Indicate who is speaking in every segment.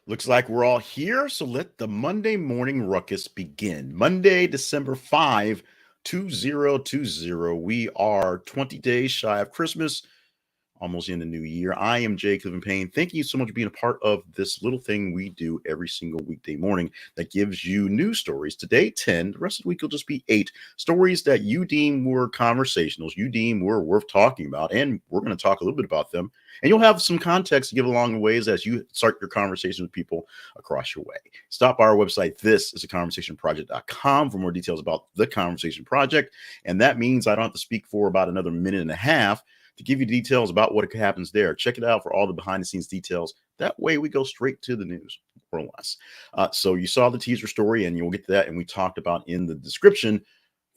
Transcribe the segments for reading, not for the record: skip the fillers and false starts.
Speaker 1: Looks like we're all here, so let the Monday morning ruckus begin. Monday, December 5, 2020. We are 20 days shy of Christmas, almost in the new year. I am Jay Cliven Payne. Thank you so much for being a part of this little thing we do every single weekday morning that gives you news stories. Today, 10. The rest of the week will just be 8 stories that you deem were conversationals, you deem were worth talking about, and we're going to talk a little bit about them. And you'll have some context to give along the ways as you start your conversation with people across your way. Stop by our website. This is theconversationproject.com for more details about the Conversation Project. And that means I don't have to speak for about another minute and a half to give you details about what happens there. Check it out for all the behind the scenes details. That way we go straight to the news, more or less. So you saw the teaser story, and you'll get to that. And we talked about in the description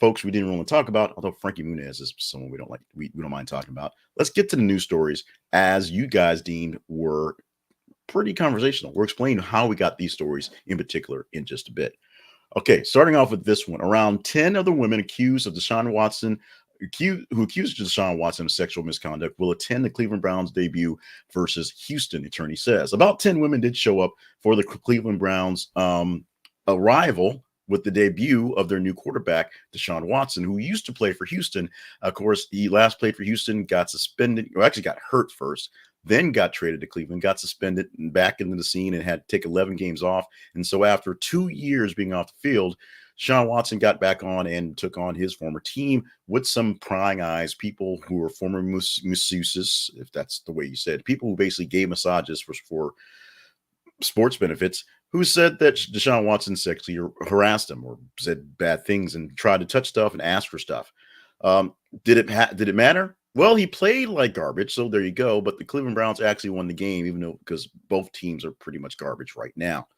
Speaker 1: folks we didn't want to talk about, although Frankie Muniz is someone we don't like, we don't mind talking about. Let's get to the news stories as you guys deemed were pretty conversational. We're explaining how we got these stories in particular in just a bit. Okay, starting off with this one. Around 10 other women accused of Deshaun Watson, who accused Deshaun Watson of sexual misconduct, will attend the Cleveland Browns debut versus Houston, attorney says. About 10 women did show up for the Cleveland Browns arrival with the debut of their new quarterback, Deshaun Watson, who used to play for Houston. Of course, he last played for Houston, got suspended, or actually got hurt first, then got traded to Cleveland, got suspended, and back into the scene and had to take 11 games off. And so after 2 years being off the field, Deshaun Watson got back on and took on his former team with some prying eyes, people who were former masseuses, if that's the way you said, people who basically gave massages for sports benefits, who said that Deshaun Watson sexually harassed him or said bad things and tried to touch stuff and ask for stuff. Did it matter? Well, he played like garbage, so there you go. But the Cleveland Browns actually won the game, even though because both teams are pretty much garbage right now.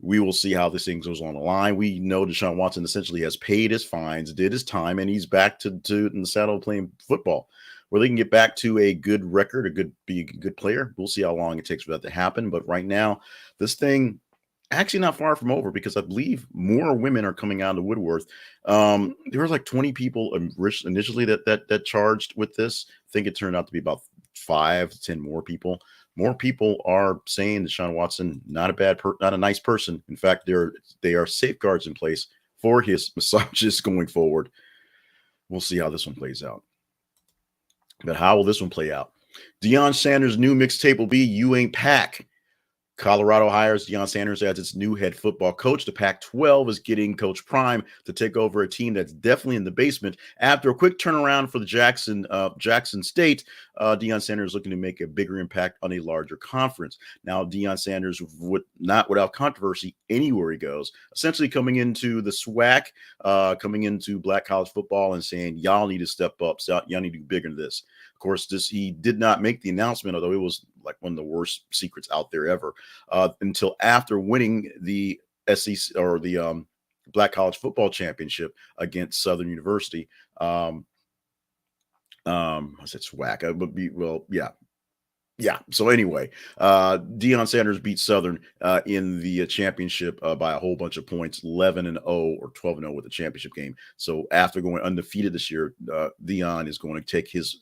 Speaker 1: We will see how this thing goes on the line. We know Deshaun Watson essentially has paid his fines, did his time, and he's back to in the saddle playing football, where they can get back to a good record, be a good player. We'll see how long it takes for that to happen. But right now, this thing actually not far from over because I believe more women are coming out of the woodwork. There was like 20 people initially that charged with this. I think it turned out to be about 5 to 10 more people. More people are saying Deshaun Watson not a nice person. In fact, they are safeguards in place for his massages going forward. We'll see how this one plays out. But how will this one play out? Deion Sanders' new mixtape will be "You Ain't Pack." Colorado hires Deion Sanders as its new head football coach. The Pac-12 is getting Coach Prime to take over a team that's definitely in the basement. After a quick turnaround for the Jackson State, Deion Sanders looking to make a bigger impact on a larger conference. Now, Deion Sanders would not without controversy anywhere he goes, essentially coming into the SWAC, coming into black college football and saying, y'all need to step up. So y'all need to do bigger than this. Of course, he did not make the announcement, although it was like one of the worst secrets out there ever, until after winning the SEC or the Black College Football Championship against Southern University. I said SWAC. It would be, well, yeah. Yeah. So anyway, Deion Sanders beat Southern in the championship by a whole bunch of points, 11-0 or 12-0 with the championship game. So after going undefeated this year, Deion is going to take his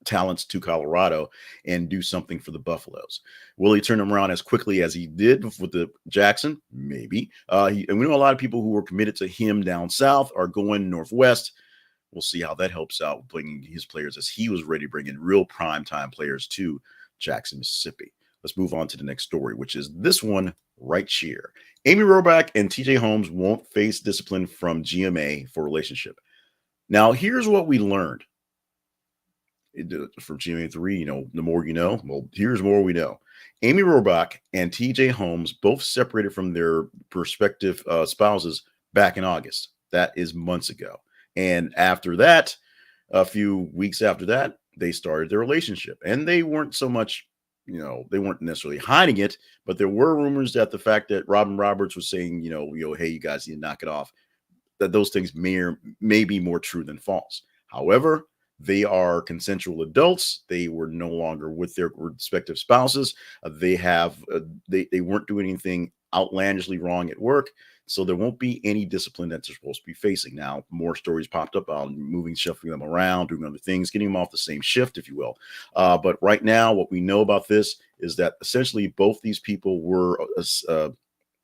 Speaker 1: talents to Colorado and do something for the Buffaloes. Will he turn them around as quickly as he did with the Jackson? Maybe. And we know a lot of people who were committed to him down south are going northwest. We'll see how that helps out bringing his players as he was ready to bring in real primetime players to Jackson, Mississippi. Let's move on to the next story, which is this one right here. Amy Robach and TJ Holmes won't face discipline from GMA for relationship. Now, here's what we learned from GMA3, the more you know. Well, here's more we know. Amy Robach and TJ Holmes both separated from their prospective spouses back in August. That is months ago. And after that, a few weeks after that, they started their relationship. And they weren't so much, they weren't necessarily hiding it, but there were rumors that the fact that Robin Roberts was saying, hey, you guys need to knock it off, that those things may be more true than false. However, they are consensual adults. They were no longer with their respective spouses. They weren't doing anything outlandishly wrong at work. So there won't be any discipline that they're supposed to be facing. Now, more stories popped up on shuffling them around, doing other things, getting them off the same shift, if you will. But right now, what we know about this is that essentially both these people were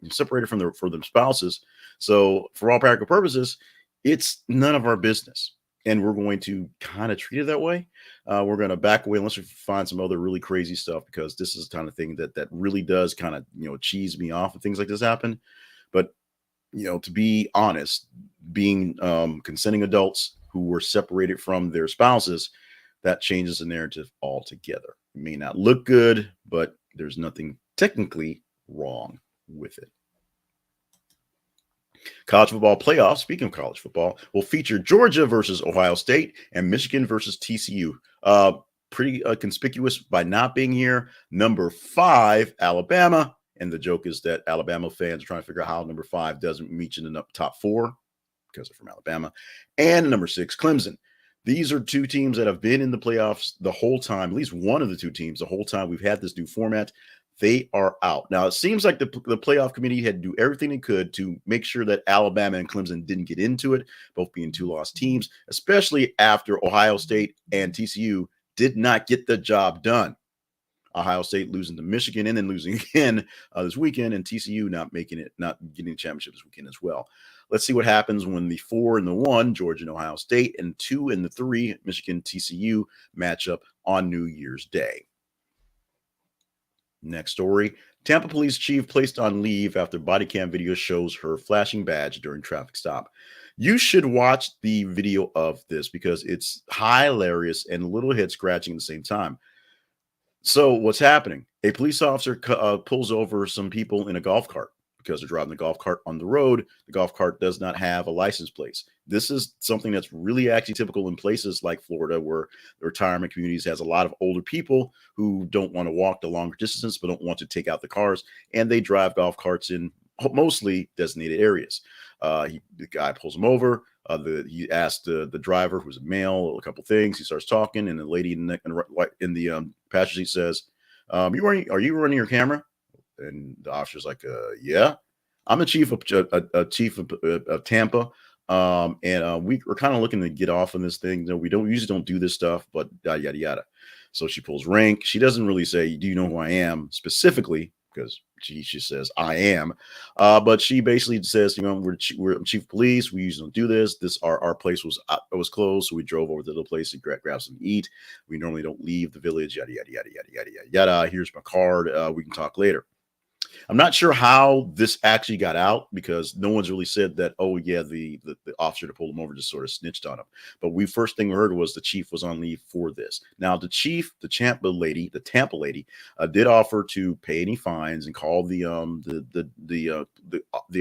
Speaker 1: separated from their spouses. So for all practical purposes, it's none of our business. And we're going to kind of treat it that way. We're going to back away unless we find some other really crazy stuff, because this is the kind of thing that really does kind of, cheese me off when things like this happen. But, to be honest, being consenting adults who were separated from their spouses, that changes the narrative altogether. It may not look good, but there's nothing technically wrong with it. College football playoffs, speaking of college football, will feature Georgia versus Ohio State and Michigan versus TCU. Pretty conspicuous by not being here. Number 5, Alabama. And the joke is that Alabama fans are trying to figure out how number 5 doesn't meet in the top 4 because they're from Alabama. And number 6, Clemson. These are two teams that have been in the playoffs the whole time, at least one of the two teams the whole time we've had this new format. They are out. Now, it seems like the playoff committee had to do everything they could to make sure that Alabama and Clemson didn't get into it, both being 2 lost teams, especially after Ohio State and TCU did not get the job done. Ohio State losing to Michigan and then losing again this weekend, and TCU not getting the championship this weekend as well. Let's see what happens when the 4 and the 1, Georgia and Ohio State, and 2 and the 3, Michigan, TCU, match up on New Year's Day. Next story. Tampa police chief placed on leave after body cam video shows her flashing badge during traffic stop. You should watch the video of this because it's hilarious and a little head scratching at the same time. So what's happening? A police officer pulls over some people in a golf cart because they're driving the golf cart on the road. The golf cart does not have a license plate. This is something that's really actually typical in places like Florida, where the retirement communities has a lot of older people who don't want to walk the longer distance, but don't want to take out the cars, and they drive golf carts in mostly designated areas. The guy pulls him over. He asked the driver, who's a male, a couple things. He starts talking, and the lady in the passenger seat says, "Are you running your camera?" And the officer's like, "Yeah, I'm the chief of Tampa, and we're kind of looking to get off on this thing. We usually don't do this stuff, but yada yada yada." So she pulls rank. She doesn't really say, "Do you know who I am?" specifically, because she says, "I am," but she basically says, we're chief of police. We usually don't do this. Our place was closed, so we drove over to the place to grab something to eat. We normally don't leave the village. Yada yada yada yada yada yada yada. Here's my card. We can talk later. I'm not sure how this actually got out, because no one's really said that, oh, yeah, the officer that pulled him over just sort of snitched on him. But first thing we heard was the chief was on leave for this. Now, the Tampa lady, did offer to pay any fines and call the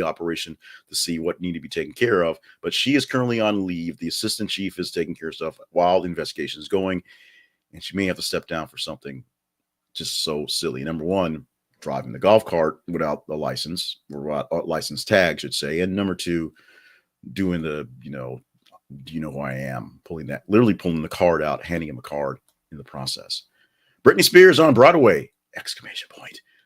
Speaker 1: operation to see what needed to be taken care of. But she is currently on leave. The assistant chief is taking care of stuff while the investigation is going, and she may have to step down for something just so silly. Number one, driving the golf cart without a license, or without license tag, should say. And number 2, doing the, do you know who I am? Literally pulling the card out, handing him a card in the process. Britney Spears on Broadway! !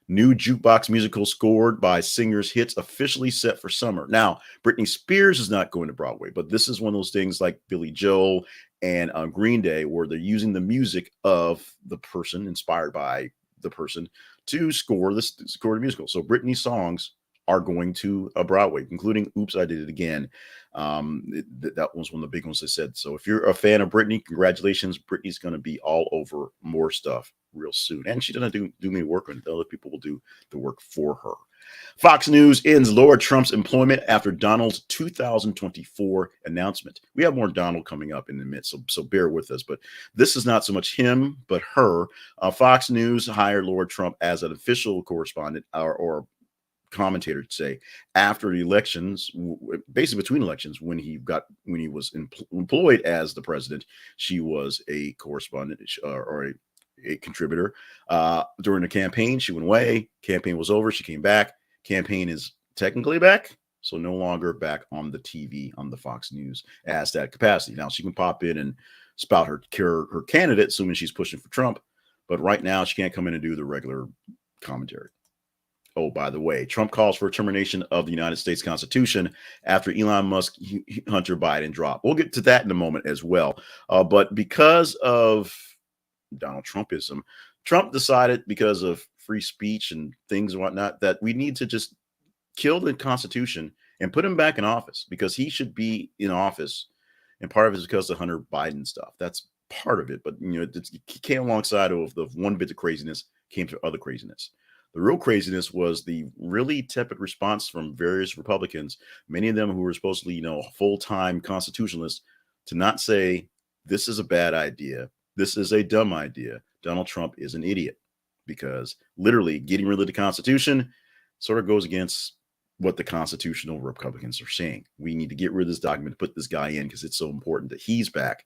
Speaker 1: New Jukebox musical scored by singers hits officially set for summer. Now, Britney Spears is not going to Broadway, but this is one of those things like Billy Joel and Green Day, where they're using the music of the person, inspired by the person, to score the musical. So Britney's songs are going to Broadway, including "Oops, I Did It Again." That was one of the big ones they said. So if you're a fan of Britney, congratulations. Britney's going to be all over more stuff real soon. And she doesn't do any work on it. The other people will do the work for her. Fox News ends Laura Trump's employment after Donald's 2024 announcement. We have more Donald coming up in the midst, so bear with us. But this is not so much him, but her. Fox News hired Laura Trump as an official correspondent or commentator, to say, after the elections, basically between elections, when he was employed as the president. She was a correspondent or a contributor. During the campaign, she went away. Campaign was over. She came back. Campaign is technically back, so no longer back on the TV, on the Fox News as that capacity. Now she can pop in and spout her candidate, assuming she's pushing for Trump, but right now she can't come in and do the regular commentary. Oh, by the way, Trump calls for termination of the United States Constitution after Elon Musk, Hunter Biden drop. We'll get to that in a moment as well. But because of Donald Trumpism. Trump decided, because of free speech and things and whatnot, that we need to just kill the Constitution and put him back in office, because he should be in office. And part of it is because of Hunter Biden stuff. That's part of it. But, it came alongside of the one bit of craziness came to other craziness. The real craziness was the really tepid response from various Republicans, many of them who were supposedly, full-time constitutionalists, to not say, this is a bad idea. This is a dumb idea. Donald Trump is an idiot, because literally getting rid of the Constitution sort of goes against what the constitutional Republicans are saying. We need to get rid of this document, put this guy in, because it's so important that he's back.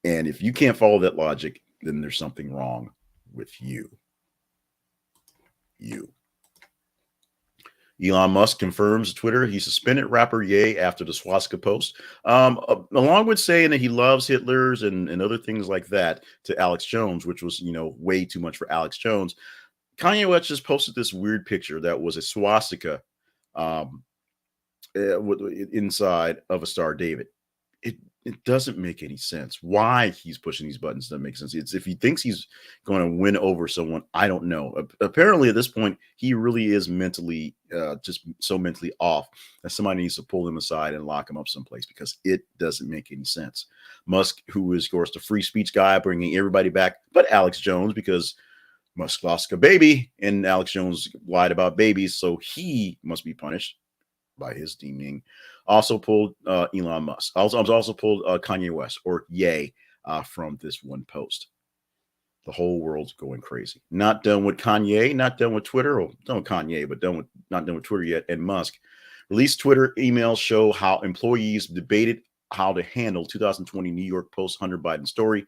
Speaker 1: And if you can't follow that logic, then there's something wrong with you. Elon Musk confirms Twitter he suspended rapper Ye after the swastika post, along with saying that he loves Hitler's and other things like that to Alex Jones, which was, way too much for Alex Jones. Kanye West just posted this weird picture that was a swastika inside of a Star David. It doesn't make any sense. Why he's pushing these buttons doesn't make sense. It's if he thinks he's going to win over someone, I don't know. Apparently, at this point, he really is mentally just so mentally off that somebody needs to pull him aside and lock him up someplace, because it doesn't make any sense. Musk, who is, of course, the free speech guy, bringing everybody back, but Alex Jones, because Musk lost a baby and Alex Jones lied about babies, so he must be punished by his deeming. Also pulled Elon Musk. Also pulled Kanye West, or Ye, from this one post. The whole world's going crazy. Not done with Kanye, not done with Twitter, or done with Kanye, but not done with Twitter yet. And Musk released Twitter emails show how employees debated how to handle 2020 New York Post Hunter Biden story.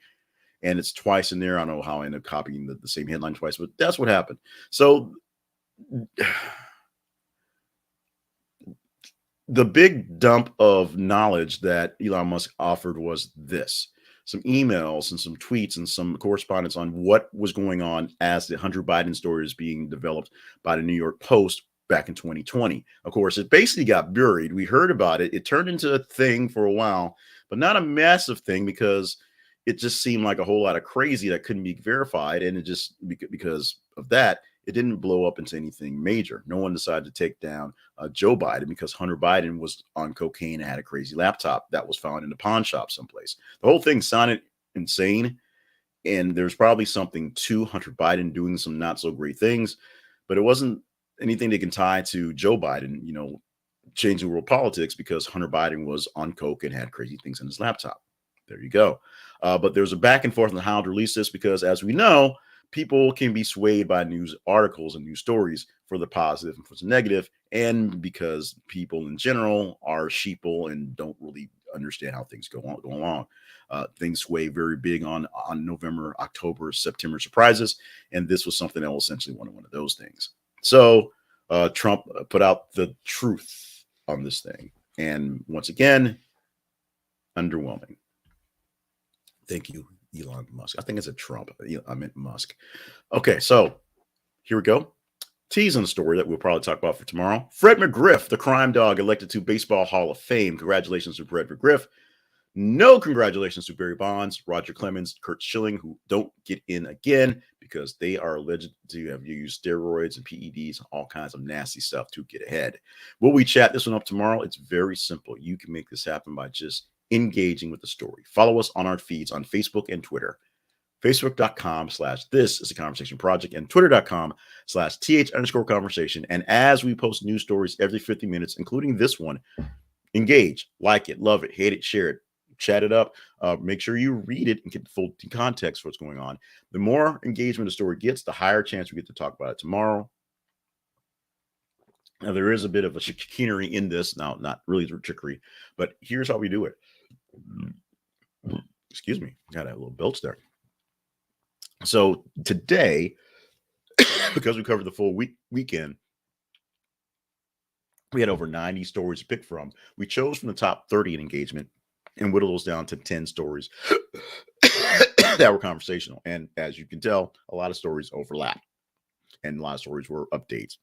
Speaker 1: And it's twice in there. I don't know how I ended up copying the same headline twice, but that's what happened. So the big dump of knowledge that Elon Musk offered was this: some emails and some tweets and some correspondence on what was going on as the Hunter Biden story is being developed by the New York Post back in 2020. Of course, it basically got buried. We heard about it. It turned into a thing for a while, but not a massive thing, because it just seemed like a whole lot of crazy that couldn't be verified. And it just, because of that, it didn't blow up into anything major. No one decided to take down Joe Biden, because Hunter Biden was on cocaine and had a crazy laptop that was found in a pawn shop someplace. The whole thing sounded insane, and there's probably something to Hunter Biden doing some not so great things, but it wasn't anything they can tie to Joe Biden, changing world politics, because Hunter Biden was on coke and had crazy things in his laptop. There you go. But there's a back and forth on how to release this, because, as we know, people can be swayed by news articles and news stories for the positive and for the negative, and because people in general are sheeple and don't really understand how things go along. Things sway very big on November, October, September surprises, and this was something that was essentially one of those things. So Trump put out the truth on this thing, and once again, underwhelming. Thank you, Elon Musk. I think it's a Trump. I meant Musk. Okay, so here we go. Teasing the story that we'll probably talk about for tomorrow. Fred McGriff, the crime dog, elected to Baseball Hall of Fame. Congratulations to Fred McGriff. No congratulations to Barry Bonds, Roger Clemens, Kurt Schilling, who don't get in again because they are alleged to have used steroids and PEDs and all kinds of nasty stuff to get ahead. Will we chat this one up tomorrow? It's very simple. You can make this happen by just engaging with the story. Follow us on our feeds on Facebook and Twitter. Facebook.com/This Is a Conversation Project and Twitter.com/TH_conversation. And as we post news stories every 50 minutes, including this one, engage, like it, love it, hate it, share it, chat it up. Make sure you read it and get the full context for what's going on. The more engagement the story gets, the higher chance we get to talk about it tomorrow. Now, there is a bit of a chicanery in this. Now, not really trickery, but here's how we do it. Excuse me. Got a little belch there. So today, because we covered the full weekend, we had over 90 stories to pick from. We chose from the top 30 in engagement and whittled those down to 10 stories that were conversational. And as you can tell, a lot of stories overlap, and a lot of stories were updates,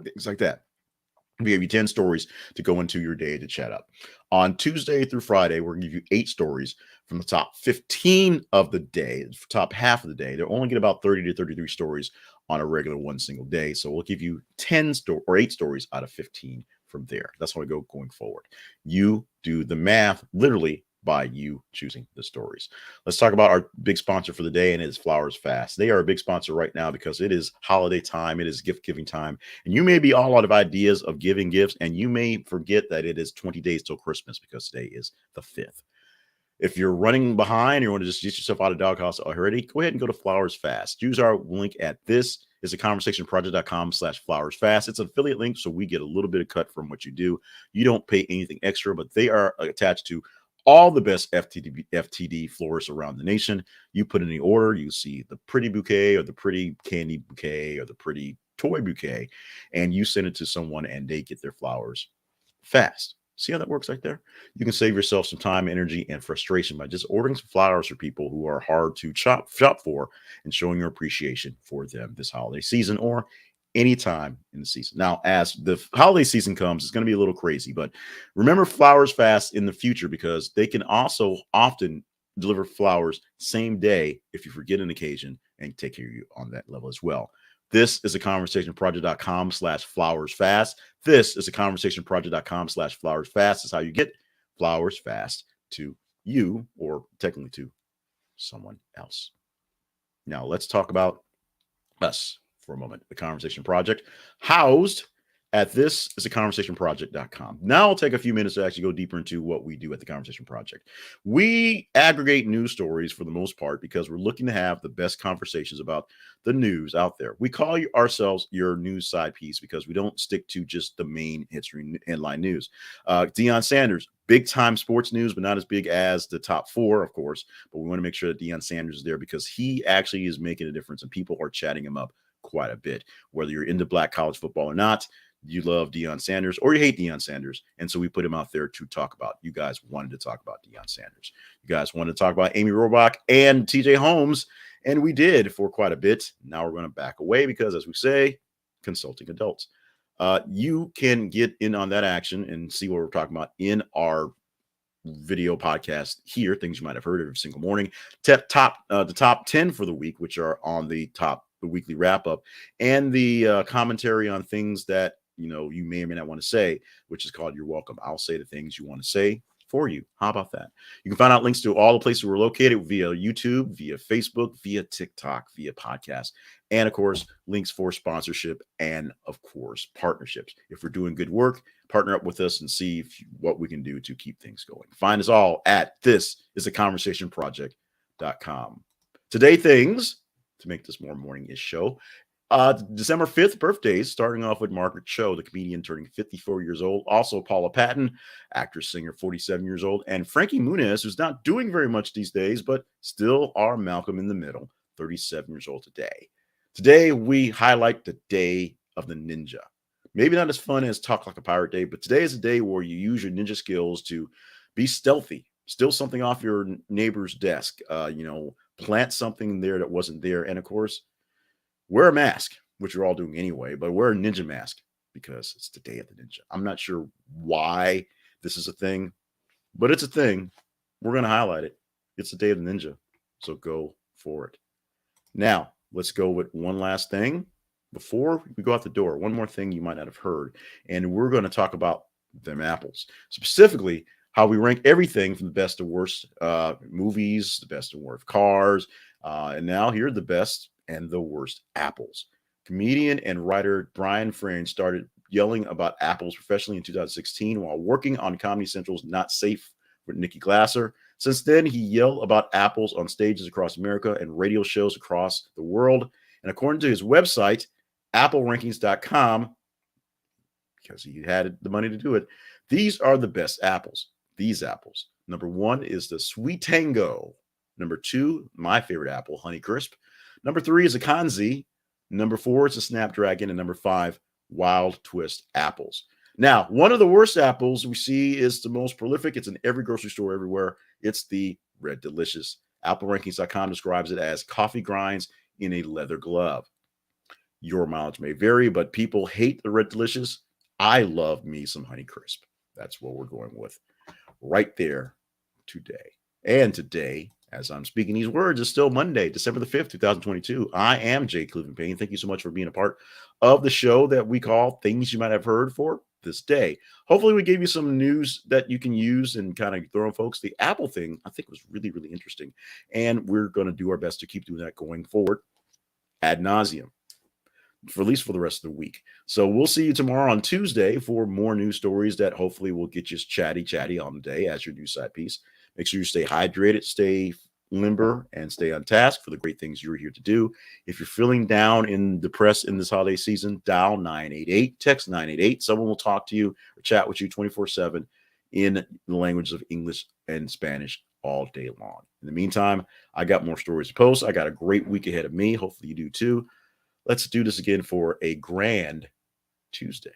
Speaker 1: things like that. We give you 10 stories to go into your day to chat up. On Tuesday through Friday, we're going to give you 8 stories from the top 15 of the day, top half of the day. They'll only get about 30 to 33 stories on a regular one single day. So we'll give you 8 stories out of 15 from there. That's how we go going forward. You do the math literally by you choosing the stories. Let's talk about our big sponsor for the day, and it is Flowers Fast. They are a big sponsor right now because it is holiday time. It is gift giving time. And you may be all out of ideas of giving gifts, and you may forget that it is 20 days till Christmas because today is the 5th. If you're running behind, you want to just get yourself out of doghouse already, go ahead and go to Flowers Fast. Use our link at this is a conversationproject.com/flowers fast. It's an affiliate link, so we get a little bit of cut from what you do. You don't pay anything extra, but they are attached to all the best FTD florists around the nation. You put in the order, you see the pretty bouquet or the pretty candy bouquet or the pretty toy bouquet, and you send it to someone and they get their flowers fast. See how that works right there? You can save yourself some time, energy, and frustration by just ordering some flowers for people who are hard to shop for and showing your appreciation for them this holiday season or anytime in the season. Now, as the holiday season comes, it's going to be a little crazy, but remember Flowers Fast in the future because they can also often deliver flowers same day if you forget an occasion and take care of you on that level as well. This is a conversationproject.com/flowers fast. This is a conversationproject.com/flowers fast. Is how you get flowers fast to you or technically to someone else. Now let's talk about us for a moment. The Conversation Project, housed at this is a conversationproject.com. Now I'll take a few minutes to actually go deeper into what we do at the Conversation Project. We aggregate news stories for the most part because we're looking to have the best conversations about the news out there. We call ourselves your news side piece because we don't stick to just the main history headline news. Deion Sanders, big time sports news, but not as big as the top 4, of course. But we want to make sure that Deion Sanders is there because he actually is making a difference and people are chatting him up quite a bit. Whether you're into black college football or not, you love Deion Sanders or you hate Deion Sanders. And so we put him out there to talk about. You guys wanted to talk about Deion Sanders. You guys wanted to talk about Amy Robach and TJ Holmes. And we did for quite a bit. Now we're going to back away because, as we say, consulting adults. You can get in on that action and see what we're talking about in our video podcast here, things you might have heard every single morning. The top 10 for the week, which are on the weekly wrap up, and the commentary on things that you may or may not want to say, which is called You're Welcome. I'll say the things you want to say for you. How about that? You can find out links to all the places we're located via YouTube, via Facebook, via TikTok, via podcast, and of course, links for sponsorship and of course, partnerships. If we're doing good work, partner up with us and see what we can do to keep things going. Find us all at thisisaconversationproject.com. Today, things to make this more morning-ish show. December 5th birthdays, starting off with Margaret Cho, the comedian turning 54 years old. Also Paula Patton, actress, singer, 47 years old. And Frankie Muniz, who's not doing very much these days, but still our Malcolm in the Middle, 37 years old today. Today, we highlight the Day of the Ninja. Maybe not as fun as Talk Like a Pirate Day, but today is a day where you use your ninja skills to be stealthy, steal something off your neighbor's desk, plant something there that wasn't there. And of course, wear a mask, which you're all doing anyway, but wear a ninja mask because it's the Day of the Ninja. I'm not sure why this is a thing, but it's a thing. We're going to highlight it. It's the Day of the Ninja. So go for it. Now, let's go with one last thing before we go out the door. One more thing you might not have heard. And we're going to talk about them apples, specifically how we rank everything from the best to worst movies, the best and worst cars. And now here are the best and the worst apples. Comedian and writer Brian Fringe started yelling about apples professionally in 2016 while working on Comedy Central's Not Safe with Nikki Glasser. Since then, he yelled about apples on stages across America and radio shows across the world. And according to his website, applerankings.com, because he had the money to do it, these are the best apples. These apples. Number 1 is the Sweet Tango. Number 2, my favorite apple, Honeycrisp. Number 3 is a Kanzi. Number 4 is a Snapdragon. And number 5, Wild Twist apples. Now, one of the worst apples we see is the most prolific. It's in every grocery store everywhere. It's the Red Delicious. AppleRankings.com describes it as coffee grinds in a leather glove. Your mileage may vary, but people hate the Red Delicious. I love me some Honeycrisp. That's what we're going with right there today. And today, as I'm speaking these words, is still Monday, December the 5th, 2022. I am Jay Cleveland Payne. Thank you so much for being a part of the show that we call Things You Might Have Heard for this day. Hopefully, we gave you some news that you can use and kind of throw on folks. The Apple thing, I think, was really, really interesting. And we're going to do our best to keep doing that going forward ad nauseum, for at least for the rest of the week. So we'll see you tomorrow on Tuesday for more news stories that hopefully will get you chatty on the day as your news side piece. Make sure you stay hydrated, stay limber, and stay on task for the great things you're here to do. If you're feeling down and depressed in this holiday season, dial 988, text 988. Someone will talk to you or chat with you 24/7 in the languages of English and Spanish all day long. In the meantime, I got more stories to post. I got a great week ahead of me. Hopefully you do too. Let's do this again for a grand Tuesday.